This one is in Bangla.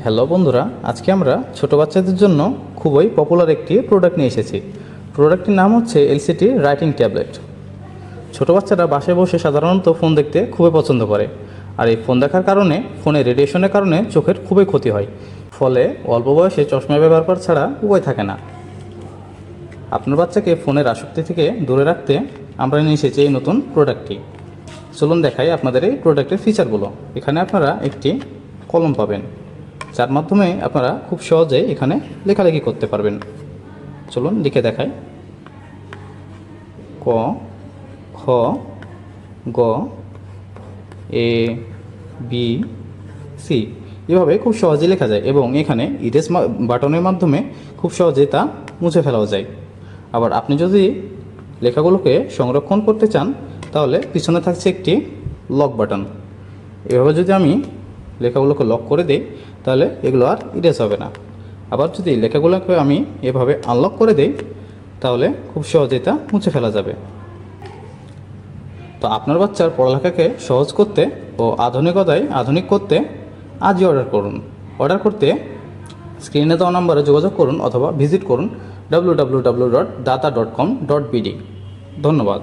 হ্যালো বন্ধুরা, আজকে আমরা ছোট বাচ্চাদের জন্য খুবই পপুলার একটি প্রোডাক্ট নিয়ে এসেছি। প্রোডাক্টটির নাম হচ্ছে এলসিডি রাইটিং ট্যাবলেট। ছোট বাচ্চারা বাসায় বসে সাধারণত ফোন দেখতে খুবই পছন্দ করে, আর এই ফোন দেখার কারণে ফোনের রেডিয়েশনের কারণে চোখের খুবই ক্ষতি হয়। ফলে অল্প বয়সে চশমা ব্যবহার করা ছাড়া উপায় থাকে না। আপনার বাচ্চাকে ফোনের আসক্তি থেকে দূরে রাখতে আমরা নিয়ে এসেছি এই নতুন প্রোডাক্টটি। চলুন দেখাই আপনাদের এই প্রোডাক্টের ফিচারগুলো। এখানে আপনারা একটি কলম পাবেন, যার মাধ্যমে আপনারা খুব সহজেই এখানে লেখালেখি করতে পারবেন। চলুন লিখে দেখাই। ক, খ, গ, এ, বি, সি, এভাবে খুব সহজেই লেখা যায় এবং এখানে ইরেজ বাটনের মাধ্যমে খুব সহজেই তা মুছে ফেলাও যায়। আবার আপনি যদি লেখাগুলোকে সংরক্ষণ করতে চান তাহলে পিছনে থাকছে একটি লক বাটন। এভাবে যদি আমি লেখাগুলোকে লক করে দিই তাহলে এগুলো আর ইরেজ হবে না। আবার যদি লেখাগুলোকে আমি এভাবে আনলক করে দিই তাহলে খুব সহজেই তা মুছে ফেলা যাবে। তো আপনার বাচ্চার পড়ালেখাকে সহজ করতে ও আধুনিকতায় আধুনিক করতে আজই অর্ডার করুন। অর্ডার করতে স্ক্রিনে দেওয়া নম্বরে যোগাযোগ করুন অথবা ভিজিট করুন www.data.com.bd। ধন্যবাদ।